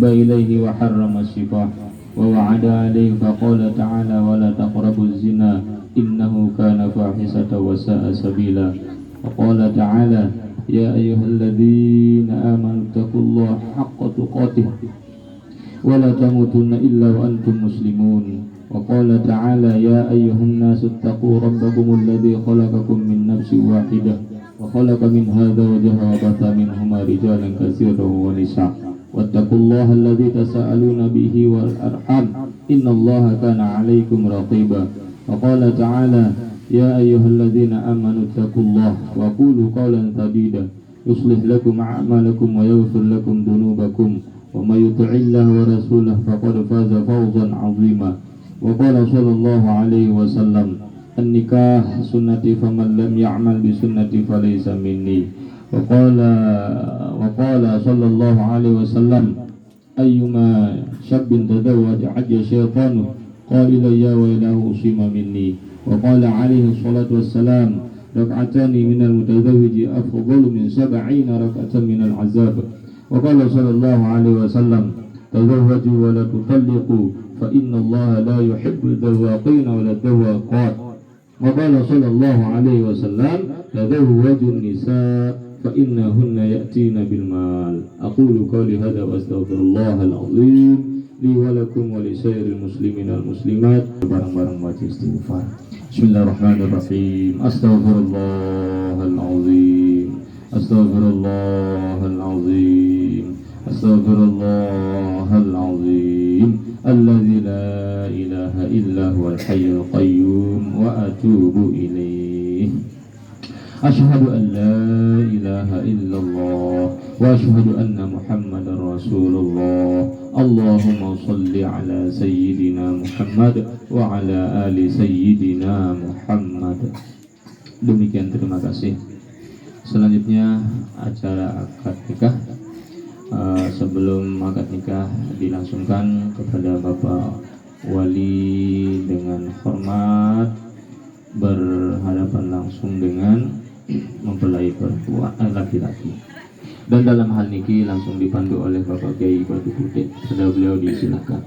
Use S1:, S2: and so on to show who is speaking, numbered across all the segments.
S1: إليه وحرم الشفاح ووعد عليه فقال تعالى ولا تقربوا الزنا إنه كان فاحشة وساء سبيلا وقال تعالى يا أيها الذين آمنوا اتقوا الله حق تقاته ولا تموتن إلا وأنتم مسلمون وقال تعالى يا أيها الناس اتقوا ربكم الذي خلقكم من نفس واحدة وخلق منها زوجها وبث منهما رجالا كثيرا ونساء واتقوا الله الذي تساءلون به والأرحام إن الله كان عليكم رقيبا وقال تعالى يا أيها الذين آمنوا اتقوا الله وقولوا قولا سديدا يصلح لكم أعمالكم ويغفر لكم ذنوبكم ومن يطع الله ورسوله فقد فاز فوزا عظيما وقال صلى الله عليه وسلم النكاح سنتي فمن لم يعمل بسنتي فليس مني وقال صلى الله عليه وسلم أيما شاب تزوج عج شيطانه قائلا يا ويله أصيم مني وقال عليه الصلاة والسلام ركعتان من المتزوج أفضل من 70 ركعة من العذاب وقال صلى الله عليه وسلم تزوجوا ولا تطلقوا فإن الله لا يحب الذواقين ولا الذواقات وقال صلى الله عليه وسلم تزوجوا النساء فإنهن يأتين بالمال أقول قولي هذا وأستغفر الله العظيم li walakum wa li sairil muslimin wal muslimat. Bareng-bareng baca istighfar. Bismillahirrahmanirrahim. Astaghfirullahal azim. Astaghfirullahal azim. Astaghfirullahal azim. Alladzi la ilaha illa huwal hayyul qayyum wa atubu ilaih. Asyhadu an la ilaha illallah wa asyhadu anna Muhammadar Rasulullah. Allahumma shalli ala sayyidina Muhammad wa ala ali sayyidina Muhammad. Demikian, terima kasih. Selanjutnya acara akad nikah. Sebelum akad nikah dilangsungkan kepada Bapak Wali dengan hormat berhadapan langsung dengan mempelai perempuan laki-laki, dan dalam hal niki langsung dipandu oleh Bapak Kiai Batu Putih. Sudah beliau disilakan.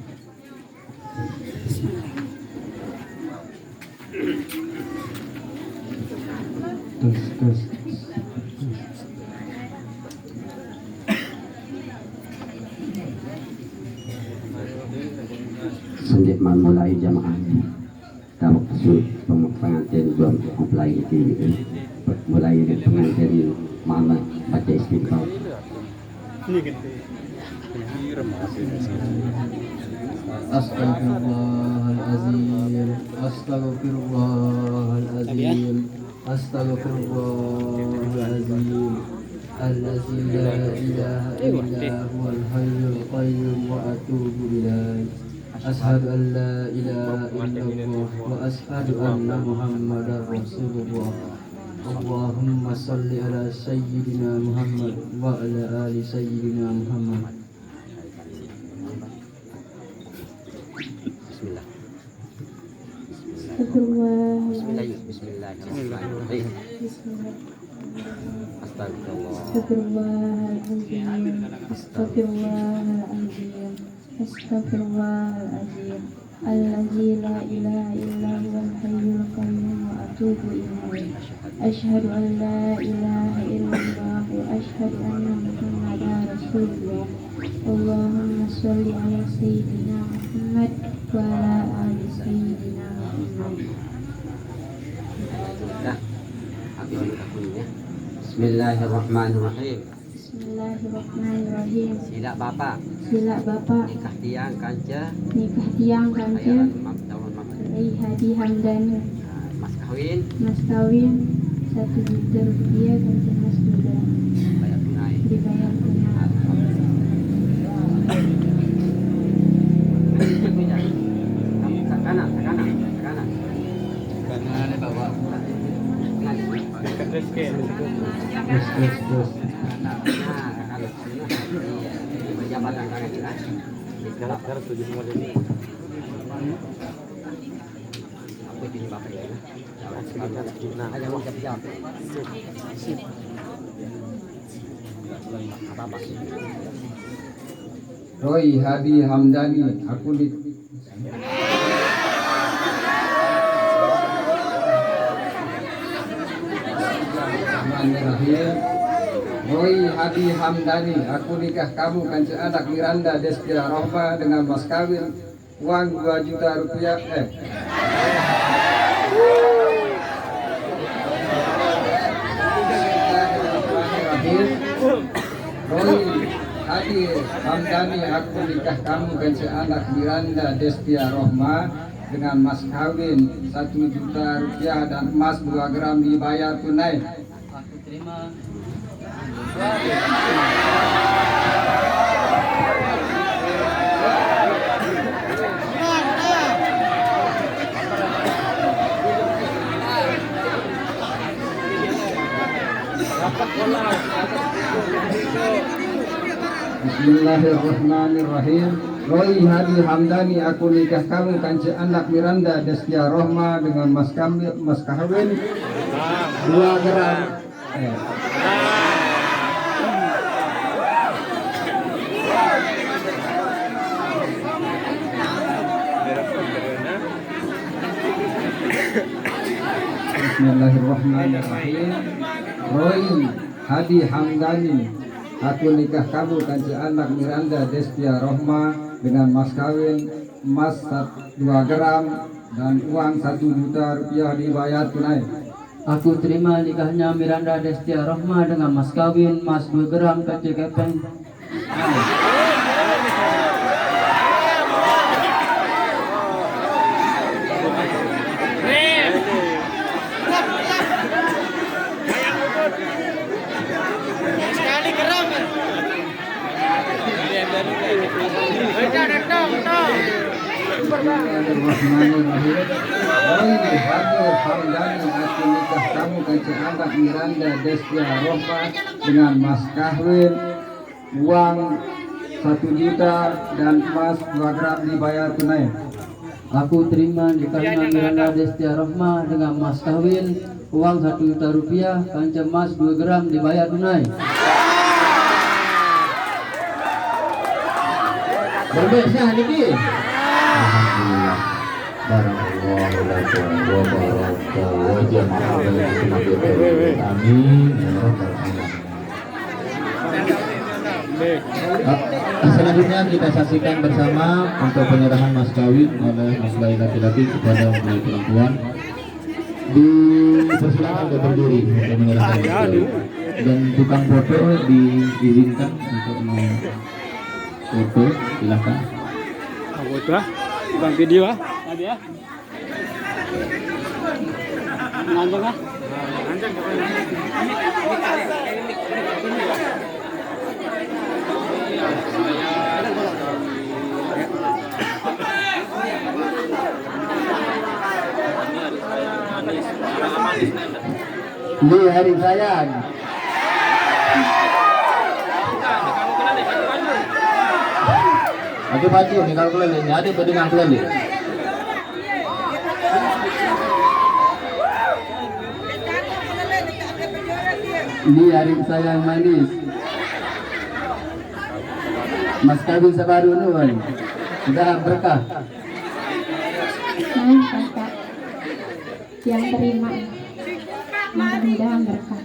S2: Sejak memulai jamaah kalau pengantin belum mulai mulai pengantin mama baca istighfar.
S3: Astaghfirullahalazim, astaghfirullahalazim, astaghfirullahalazim. Allazi la ilaha illa huwal hayyul qayyum wa atubu ilaih. Ashhadu an la ilaha illallah wa ashhadu anna Muhammadar Rasulullah. Allahumma salli ala sayyidina Muhammad wa ala ali sayyidina Muhammad.
S2: Bismillahirrahmanirrahim.
S4: Astagfirullahaladzim. Astagfirullahaladzim. Allazi la ilaha illa huwal hayyul qayyum wa atubu ilaih. Asyhadu an la ilaha illallah wa asyhadu anna Muhammadar Rasulullah. Allahumma shalli ala sayyidina Muhammad wa ala ali sayyidina Muhammad.
S2: Bismillahirrahmanirrahim.
S4: Bismillahirrahmanirrahim.
S2: Sila Bapak.
S4: Sila Bapak.
S2: Nikah tiang kanca.
S4: Nikah tiang kanca. Rai Hadi Hamdani.
S2: Mas kawin.
S4: Mas kawin 1 juta rupiah kanca mas duda.
S2: Bayar tunai.
S4: Dibayar tunai.
S2: Sakana.
S3: Karena bawa
S2: Terus. Jabatan tangan kita. Sekarang 7 semua ini. Apa ini Bapak ya? Nah, ada mau jawab. Apa?
S3: Roy Hadi Hamdani aku di Roy Hadi Hamdani aku nikah kamu kanci anak Miranda Destia Rohma dengan mas kawin uang 2 juta rupiah Roy Hadi Hamdani aku nikah kamu kanci anak Miranda Destia Rohma dengan mas kawin 1 juta rupiah dan emas 2 gram dibayar tunai.
S2: Aku terima.
S3: Bismillahirrahmanirrahim. Roy Hadi Hamdani aku nikah kamu kanci anak Miranda Destia Rohma dengan mas kawin 2 gram. Bismillahirrahmanirrahim. Roy Hadi Hamdani aku nikah kamu kanci anak Miranda Destia Rohma dengan mas kawin emas 2 gram dan uang 1 juta rupiah dibayar tunai.
S2: Aku terima nikahnya Miranda Destia Rohma dengan mas kawin emas 2 gram kaca kepeng.
S3: Bismillahirrahmanirrahim. Roy Hadi Hamdani aku nikah kamu kanci anak Miranda Destia Rohma dengan mas kawin uang 1 juta dan emas 2 gram dibayar tunai.
S2: Aku terima nikahnya Miranda Destia Rohma dengan mas kawin uang 1 juta rupiah kanca emas 2 gram dibayar tunai.
S1: Berbeza niki. Alhamdulillah. Barakallahu lakum wa baraka wa jama'a bainakum. Amin ya rabbal alamin. Selanjutnya kita saksikan bersama untuk penyerahan mas kawin oleh mempelai laki-laki kepada mempelai perempuan. Dipersilakan untuk berdiri untuk menyerahkan mas kawin. Dan tukang foto diizinkan untuk foto, silakan.
S5: Foto ah, bang video ah, tadi ya. Nanjang ah. Nanjang
S3: Di hari sayang.
S1: Oke baju nih kalau keliling, ada pendengar keliling.
S3: Di hari sayang manis. Mas kawin sebaru nuan. Sudah berkah.
S4: Kakak yang terima mudah-mudahan berkah.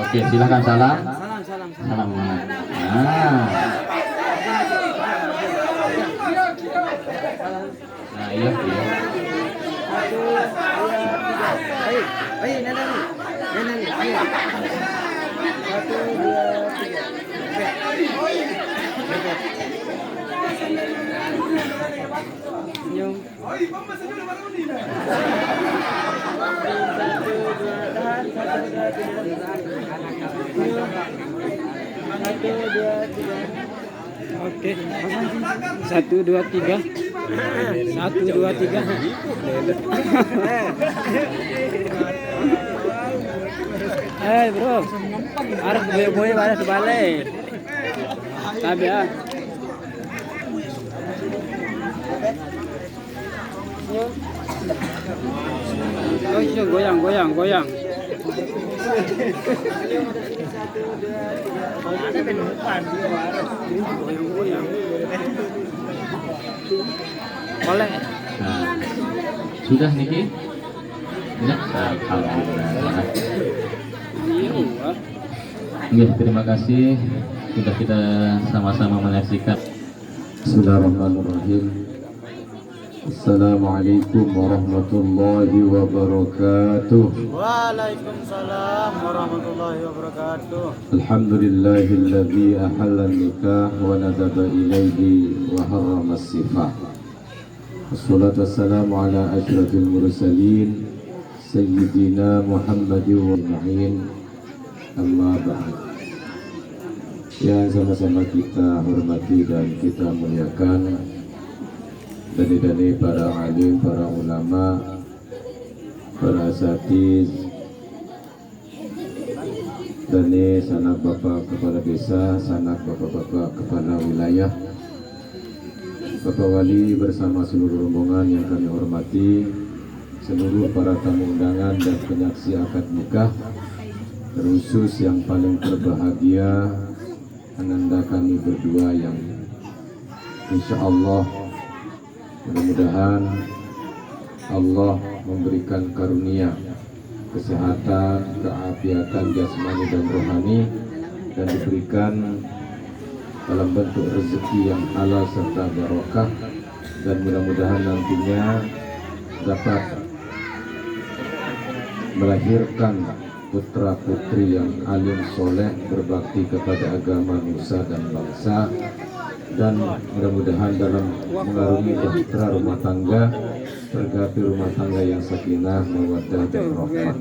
S1: Oke, silakan salam. Salam. Nah, iya.
S5: Oke, 1, 2, 3. 1, 2, 3. Bro, harus boy harus balik. Tapi ya. Oh, goyang. Oleh.
S1: Nah, sudah Niki? Ya, alhamdulillah. Oke, terima kasih sudah kita sama-sama menyaksikan.
S6: Bismillahirrahmanirrahim. Assalamualaikum warahmatullahi wabarakatuh.
S7: Waalaikumsalam warahmatullahi wabarakatuh.
S6: Alhamdulillahilladzi ahalla nikah wa nadaba ilaihi wa harrama sifah. Wassalatu wassalamu ala asyrafil mursalin Sayyidina Muhammadin wa ajma'in. Amma ba'd. Yang sama-sama kita hormati dan kita muliakan dani para alim, para ulama, para asatiz, dani sanak bapak kepala desa, sanak bapak-bapak kepala wilayah, bapak wali bersama seluruh rombongan yang kami hormati, seluruh para tamu undangan dan penyaksi akad nikah, terkhusus yang paling berbahagia ananda kami berdua yang insya Allah mudah-mudahan Allah memberikan karunia kesehatan, keafiatan jasmani dan rohani, dan diberikan dalam bentuk rezeki yang halal serta barokah, dan mudah-mudahan nantinya dapat melahirkan putra-putri yang alim soleh, berbakti kepada agama, nusa dan bangsa, dan mudah-mudahan dalam mengarungi bahtera rumah tangga tergapai rumah tangga yang sakinah, mawaddah dan rahmah.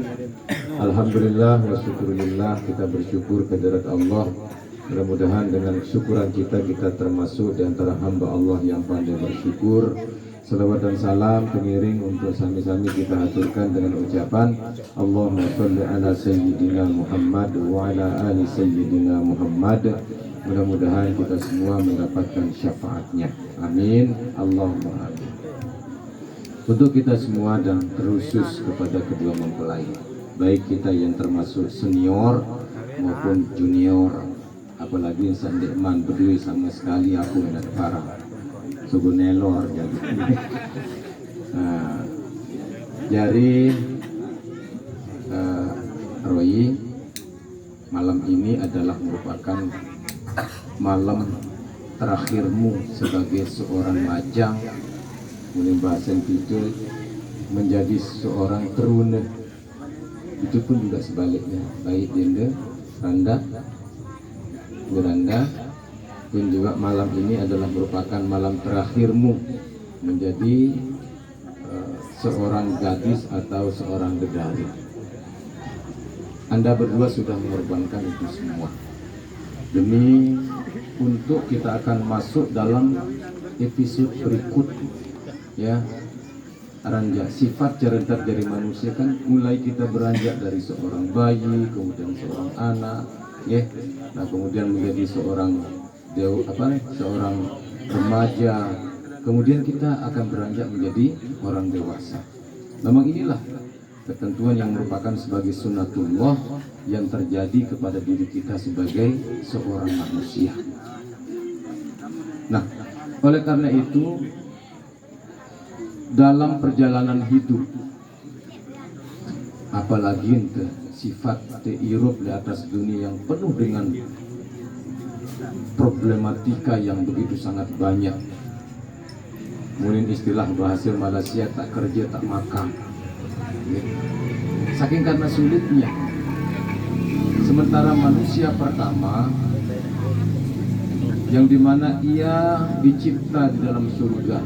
S6: Alhamdulillah wa syukurillah, kita bersyukur kehadirat Allah. Mudah-mudahan dengan syukuran kita termasuk di antara hamba Allah yang pandai bersyukur. Salawat dan salam pengiring untuk sami-sami kita haturkan dengan ucapan Allahumma sholli ala sayyidina Muhammad wa ala ali sayyidina Muhammad. Mudah-mudahan kita semua mendapatkan syafaatnya. Amin. Allahumma amin. Untuk kita semua dan terkhusus kepada kedua mempelai, baik kita yang termasuk senior maupun junior, apalagi sandekman berdua sama sekali aku dan parah suku nelor jadi. Nah, jadi Roy, malam ini adalah merupakan malam terakhirmu sebagai seorang majang, menimbasan itu menjadi seorang teruna. Itu pun juga sebaliknya, baik janda, randa, geranda pun juga malam ini adalah merupakan malam terakhirmu menjadi seorang gadis atau seorang bidadari. Anda berdua sudah mengorbankan itu semua demi untuk kita akan masuk dalam episode berikut, ya. Ranjak sifat cerdas dari manusia kan mulai kita beranjak dari seorang bayi, kemudian seorang anak, ya. Nah, kemudian menjadi seorang seorang remaja, kemudian kita akan beranjak menjadi orang dewasa. Memang inilah ketentuan yang merupakan sebagai sunnatullah yang terjadi kepada diri kita sebagai seorang manusia. Nah, oleh karena itu dalam perjalanan hidup, apalagi sifat hidup di atas dunia yang penuh dengan problematika yang begitu sangat banyak. Mungkin istilah bahasa Malaysia tak kerja tak makan, saking karena sulitnya. Sementara manusia pertama yang dimana ia dicipta di dalam surga,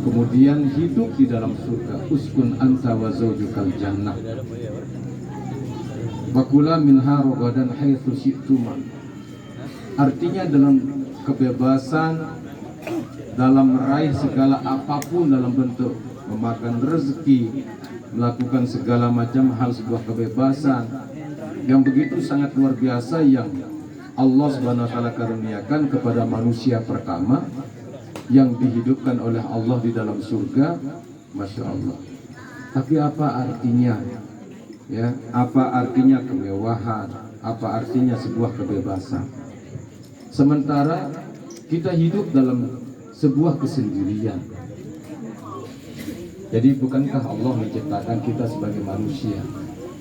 S6: kemudian hidup di dalam surga, uskun anta wa zawjukal jannah wa kula minha ragadan haitsu syi'tuma. Artinya dalam kebebasan, dalam meraih segala apapun dalam bentuk memakan rezeki, melakukan segala macam hal, sebuah kebebasan yang begitu sangat luar biasa yang Allah Subhanahu wa taala karuniakan kepada manusia pertama yang dihidupkan oleh Allah di dalam surga. Masya Allah. Tapi apa artinya Ya, apa artinya kemewahan, apa artinya sebuah kebebasan. Sementara kita hidup dalam sebuah kesendirian. Jadi bukankah Allah menciptakan kita sebagai manusia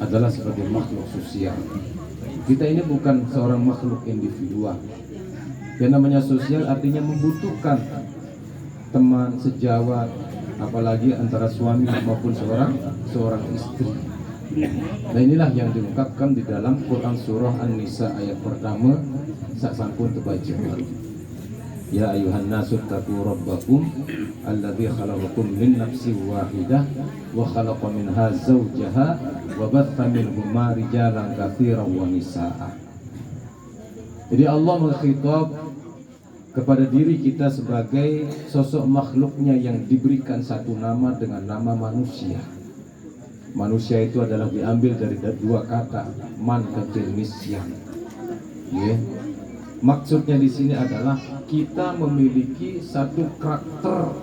S6: adalah sebagai makhluk sosial. Kita ini bukan seorang makhluk individual. Yang namanya sosial artinya membutuhkan teman, sejawat, apalagi antara suami maupun seorang istri. Nah inilah yang diungkapkan di dalam Quran surah An-Nisa ayat pertama sak sampun terbaca. Ya ayuhan nasu taqu rabbakum alladzi khalaqakum min nafsin wahidah wa khalaqa minha zawjaha wa batha minhuma rijalan katsiran wa nisaa. Jadi Allah mengkhitab kepada diri kita sebagai sosok makhluknya yang diberikan satu nama dengan nama manusia. Manusia itu adalah diambil dari dua kata, man kecil nisyan. Ya. Maksudnya di sini adalah kita memiliki satu karakter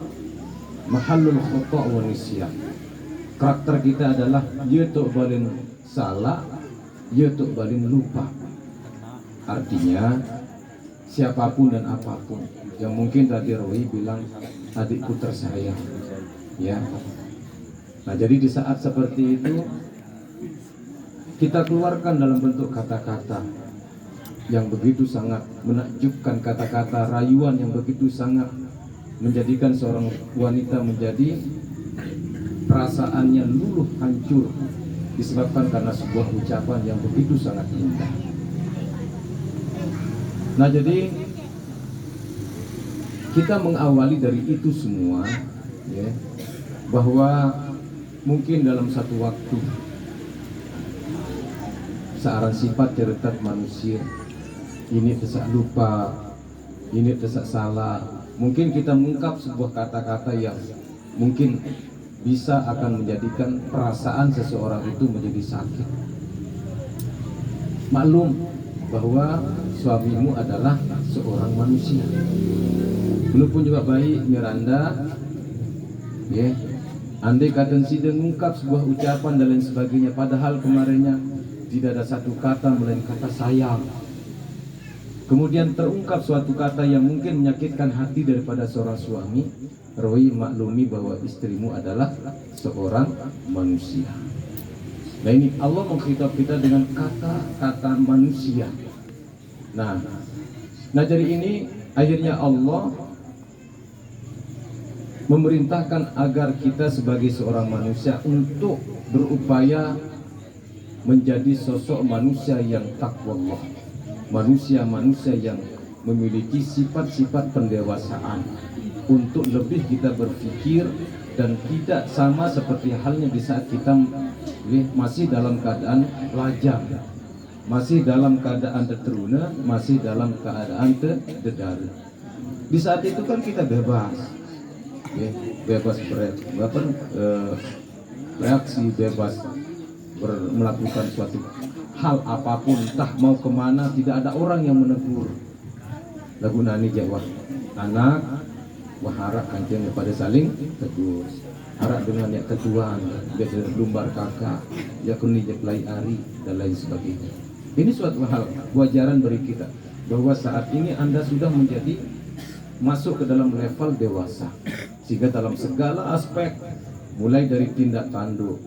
S6: mahallul khata' wa nisyan. Karakter kita adalah ye tok balin salah, ye tok balin lupa. Artinya siapapun dan apapun yang mungkin tadi Roy bilang adikku tersayang, ya. Nah jadi di saat seperti itu kita keluarkan dalam bentuk kata-kata yang begitu sangat menakjubkan, kata-kata rayuan yang begitu sangat menjadikan seorang wanita menjadi perasaannya luluh hancur disebabkan karena sebuah ucapan yang begitu sangat indah. Nah jadi kita mengawali dari itu semua, ya, bahwa mungkin dalam satu waktu searan sifat cerita manusia ini tersak lupa, ini tersak salah. Mungkin kita mengungkap sebuah kata-kata yang mungkin bisa akan menjadikan perasaan seseorang itu menjadi sakit. Maklum bahwa suamimu adalah seorang manusia. Belum pun juga baik Miranda, ya. Andai kata sidang mengungkap sebuah ucapan dan lain sebagainya, padahal kemarinnya tidak ada satu kata melainkan kata sayang. Kemudian terungkap suatu kata yang mungkin menyakitkan hati daripada seorang suami, Roy maklumi bahwa istrimu adalah seorang manusia. Nah ini Allah mengkhitab kita dengan kata-kata manusia. Nah jadi ini akhirnya Allah memerintahkan agar kita sebagai seorang manusia untuk berupaya menjadi sosok manusia yang taqwallah, manusia-manusia yang memiliki sifat-sifat pendewasaan, untuk lebih kita berpikir dan tidak sama seperti halnya di saat kita masih dalam keadaan lajang, masih dalam keadaan teruna, masih dalam keadaan dedara. Di saat itu kan kita bebas, ya, bebas bereaksi, bebas melakukan suatu hal apapun, entah mau kemana, tidak ada orang yang menegur. Lagu nani Jawa, anak waharak kancing pada saling tegur, harap dengan yang ketuaan, biasa lumbar kakak, ya kuni jeplai ari dan lain sebagainya. Ini suatu hal wajaran bagi kita bahwa saat ini Anda sudah menjadi masuk ke dalam level dewasa, sehingga dalam segala aspek, mulai dari tindak tanduk,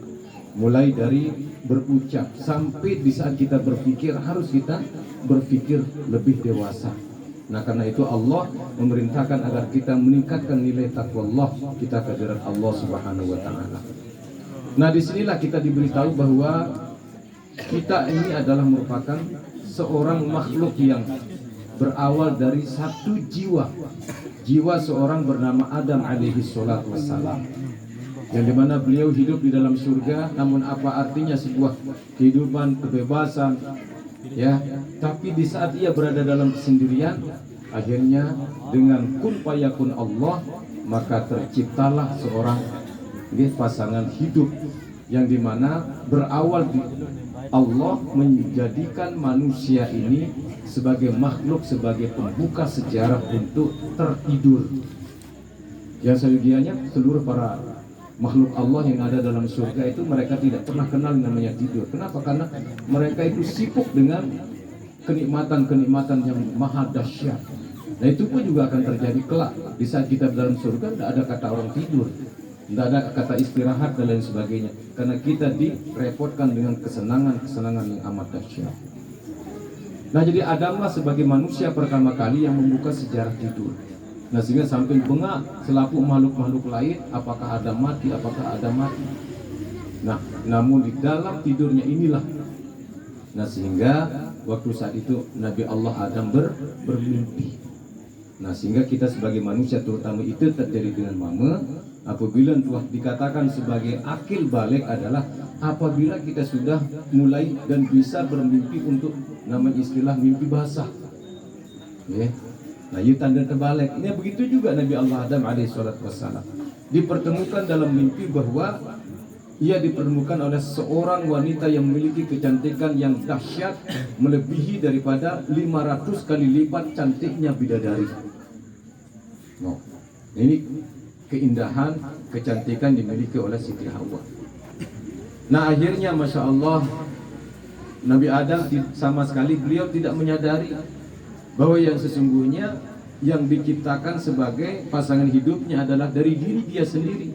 S6: mulai dari berucap, sampai di saat kita berpikir harus kita berpikir lebih dewasa. Nah karena itu Allah memerintahkan agar kita meningkatkan nilai taqwallah kita ke hadirat Allah Subhanahu wa taala. Nah disinilah kita diberitahu bahwa kita ini adalah merupakan seorang makhluk yang berawal dari satu jiwa seorang bernama Adam alaihi salatu wassalam, yang dimana beliau hidup di dalam surga. Namun apa artinya sebuah kehidupan kebebasan, ya, tapi di saat ia berada dalam kesendirian, akhirnya dengan kun fayakun Allah, maka terciptalah seorang pasangan hidup yang dimana berawal di Allah menjadikan manusia ini sebagai makhluk, sebagai pembuka sejarah untuk tertidur. Yang seyogianya seluruh para makhluk Allah yang ada dalam surga itu mereka tidak pernah kenal namanya tidur. Kenapa? Karena mereka itu sibuk dengan kenikmatan-kenikmatan yang maha dahsyat. Nah itu pun juga akan terjadi kelak. Di saat kita dalam surga tidak ada kata orang tidur, tidak ada kata istirahat dan lain sebagainya. Karena kita direpotkan dengan kesenangan-kesenangan yang amat dahsyat. Nah jadi Adamlah sebagai manusia pertama kali yang membuka sejarah tidur. Nah sehingga sampai bengak selaku makhluk-makhluk lain, apakah Adam mati, apakah Adam mati. Nah namun di dalam tidurnya inilah. Nah sehingga waktu saat itu Nabi Allah Adam bermimpi. Nah sehingga kita sebagai manusia terutama itu terjadi dengan mama. Apabila telah dikatakan sebagai akil balik adalah apabila kita sudah mulai dan bisa bermimpi untuk namanya istilah mimpi basah. Ya. Nah ini tanda terbalik. Ini begitu juga Nabi Allah Adam alaihissalam dipertemukan dalam mimpi bahwa ia dipertemukan oleh seorang wanita yang memiliki kecantikan yang dahsyat melebihi daripada 500 kali lipat cantiknya bidadari. Nah, ini keindahan, kecantikan dimiliki oleh Siti Hawa. Nah akhirnya Masya Allah Nabi Adam sama sekali beliau tidak menyadari bahwa yang sesungguhnya yang diciptakan sebagai pasangan hidupnya adalah dari diri dia sendiri,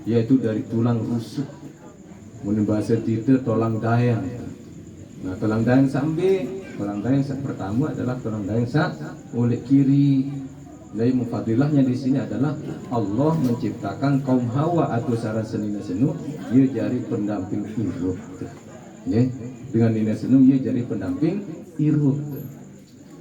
S6: yaitu dari tulang rusuk. Menurut bahasa itu tulang dayang. Nah tulang dayang sampai tulang dayang pertama adalah tulang dayang oleh kiri. Dari mufadilahnya di sini adalah Allah menciptakan kaum Hawa atau sarang senina senu, ia jadi pendamping irut. Ya, dengan nina senu ia jadi pendamping irut.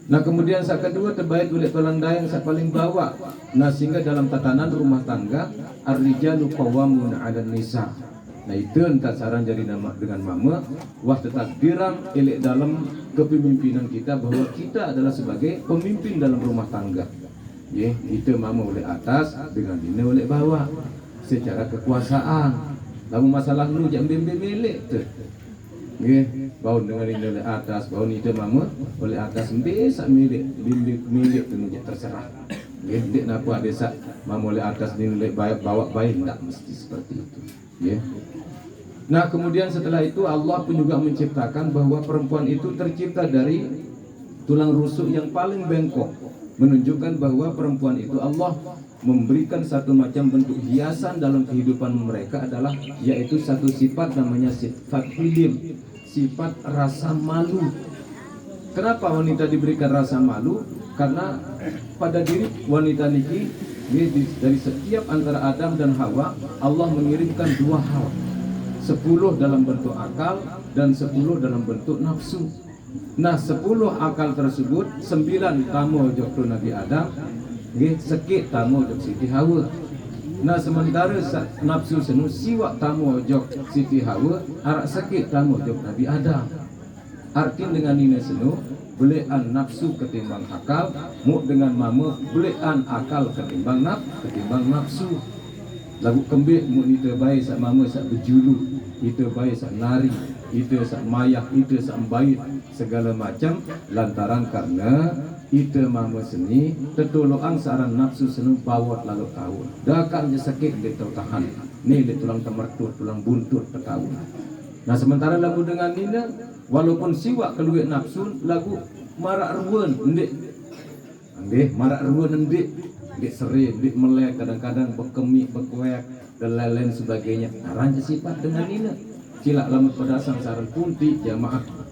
S6: Nah kemudian saat kedua terbaik oleh tulang dayang saat paling bawah. Nah sehingga dalam tatanan rumah tangga ar-rijalu qawwamun 'alan nisa. Nah itu entah saran jadi nama dengan mama wah tetap dirang elek dalam kepemimpinan kita bahwa kita adalah sebagai pemimpin dalam rumah tangga. Ya, kita mama oleh atas dengan dina oleh bawah secara kekuasaan. Lalu masalah lu jangan bembel-belek tu. Ya, bau dengan dina oleh atas, bau ni kita mama oleh atas bisa milik tu terserah. Ya, dia nak buat desa mama oleh atas dina oleh bawah baik tak mesti seperti itu. Ya. Nah, kemudian setelah itu Allah pun juga menciptakan bahwa perempuan itu tercipta dari tulang rusuk yang paling bengkok. Menunjukkan bahwa perempuan itu Allah memberikan satu macam bentuk hiasan dalam kehidupan mereka adalah yaitu satu sifat namanya sifat hilim, sifat rasa malu. Kenapa wanita diberikan rasa malu? Karena pada diri wanita niki dari setiap antara Adam dan Hawa Allah mengirimkan dua hal, 10 dalam bentuk akal dan 10 dalam bentuk nafsu. Nah 10 akal tersebut 9 tamu jok Nabi Adam, sekit tamu jok Siti Hawa. Nah sementara nafsu senu siwak tamu jok Siti Hawa, arak sekit tamu jok Nabi Adam. Arti dengan ini senu belian nafsu ketimbang akal, mu dengan mama belian akal ketimbang nafsu. Lagu kembik mu itu baik sak mama sak berjulu, itu baik sak nari, itu sak mayah, itu sak bait segala macam lantaran karena itu mama seni tertolong saran nafsu senu bawat lalu tahu dakan je sakit dia tahan ni dia tulang temertut tulang buntut tahu. Nah sementara lagu dengan nina walaupun siwak keluar nafsu lagu marak ruan ndek marak ruan ndek seri ndek melek kadang-kadang berkemik berkuek dan lain-lain sebagainya. Arang sifat dengan nina silak lamun pedasang saran punti jamaah.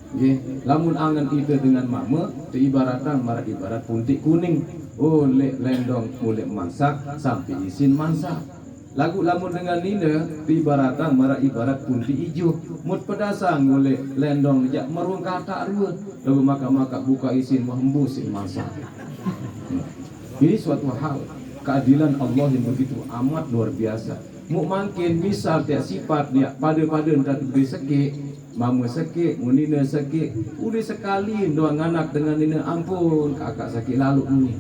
S6: Lamun angan itu dengan mama ibaratan marah ibarat puntik kuning oleh lendong oleh masak sampai isin masak. Lagu lamun dengan nina ibaratan marah ibarat puntik hijau mut pedasang oleh lendong jak merung kata ruan lalu maka buka isin mahembusin masak. Ini suatu hal keadilan Allah yang begitu amat luar biasa. Mu makin misal tiap sifat dia pada entah diberi sekik mama sakit, munina sakit, udah sekali doang anak dengan nina ampun kakak sakit lalu ni.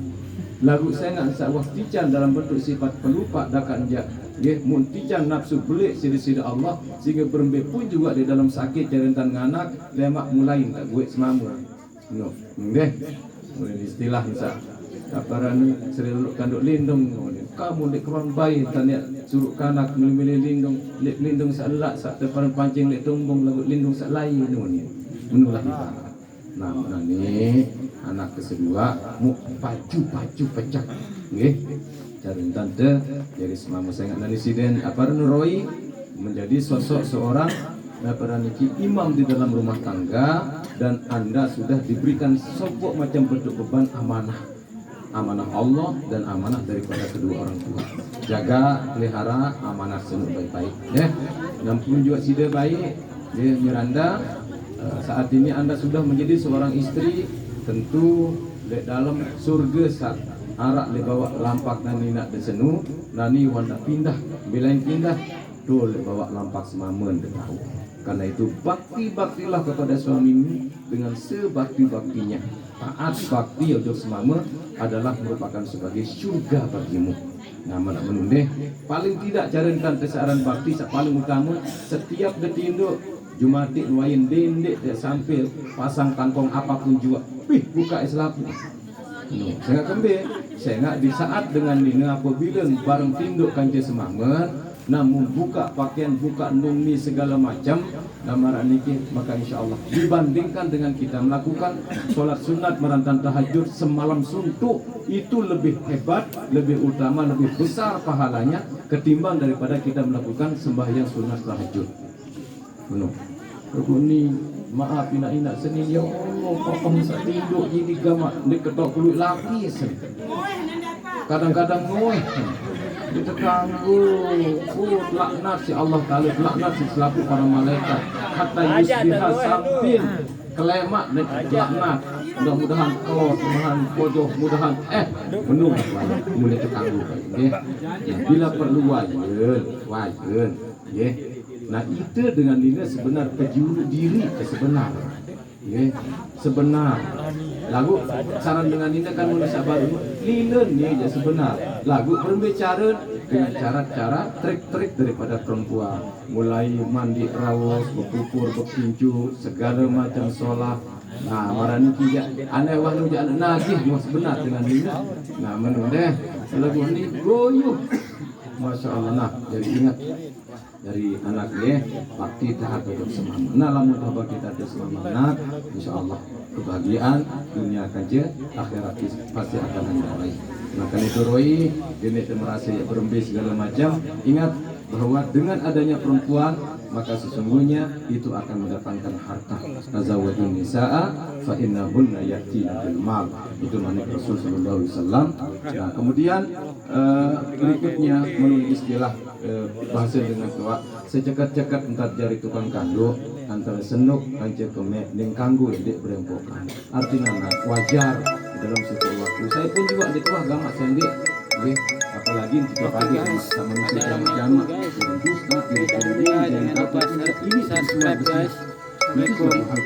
S6: Lagu saya nak sawah tican dalam bentuk sifat pelupa dakan jak. Ya, mun tican nafsu belik sida-sida Allah sehingga berembe pun juga di dalam sakit jarentan nganak lemak mulai tak buat semama. No, deh. Mulai istilah misal. aparan sereluk kanduk lindung kamu dek kawan bayi tanya suruh kanak milih lindung lek lindung salak sak depan pancing lek tumbung lagu lindung sak lain ni menulah ibarat. Nah menani anak kedua mu pacu pecah nggih cari tante jadi semama saya ngan insiden aparan Roy menjadi sosok seorang niki imam di dalam rumah tangga dan Anda sudah diberikan sopok macam bentuk beban amanah Allah dan amanah daripada kedua orang tua. Jaga pelihara amanah senuk baik-baik ya. Dan pun juga sida baik ya Miranda, saat ini Anda sudah menjadi seorang istri, tentu di dalam surga saat arak le bawa lampak nani nak desenu nani wanda pindah bilain pindah dol bawa lampak semamen tahu. Karena itu baktilah kepada suamimu dengan sebakti-baktinya. Taat bakti ojo semama adalah merupakan sebagai surga bagimu. Nah, mana menundeh paling tidak jalankan kesaran bakti paling utama setiap detindo Jumati luain dendek sampai pasang kangkong apapun juga. Buka islapu. Saya nggak kembali, saya nggak di saat dengan ini apabila bareng tinduk kanci semangat, namun buka pakaian, buka nungi segala macam, nama niki maka insya Allah dibandingkan dengan kita melakukan sholat sunat merantan tahajud semalam suntuk itu lebih hebat, lebih utama, lebih besar pahalanya ketimbang daripada kita melakukan sembahyang sunat tahajud. Benar. Ini maaf ina seni ya Allah papang sa tidur jadi gamak ni ketok kulit lapis kadang-kadang ngoy ditanggu laknat si Allah Ta'ala laknat si selaku para malaikat hatta yusbiha sampin kelemak dan laknat mudah-mudahan mudah-mudahan bodoh mudahan menung mulai tertanggu bila perlu wajen nah itu dengan nilai sebenar kejuru diri sebenar sebenar lagu saran dengan ini kan manusia baru linen ni sebenar lagu berbicara dengan cara-cara trik-trik daripada perempuan mulai mandi rawos berkukur berkincu segala macam sholat. Nah marani tiga aneh wahnu jangan nagih mas benar dengan ini. Nah menundeh lagu ini goyuh masya Allah. Nah jadi ingat dari anaknya bakti tahap hidup semangat. Nah lamun tahap kita ada semangat, insya Allah kebahagiaan dunia kaja akhirat pasti akan mendarai. Maka itu Roy ini merasa berembe segala macam. Ingat bahwa dengan adanya perempuan maka sesungguhnya itu akan mendatangkan harta. Tazawwajun nisaa fa innahunna yatina bil mal. Itu makna Rasul sallallahu alaihi wasallam. Nah, kemudian berikutnya menurut istilah bahasa dengan tua secekat-cekat entar jari tukang kanduk antara senuk kanca kemek ning kanggo dek berempokan. Artinya wajar dalam setiap waktu. Saya pun juga di tua agama sendiri. Apalagi tiap pagi sama manusia jamak-jamak jadi dusta, jadi ini subscribe guys. Assalamualaikum warahmatullahi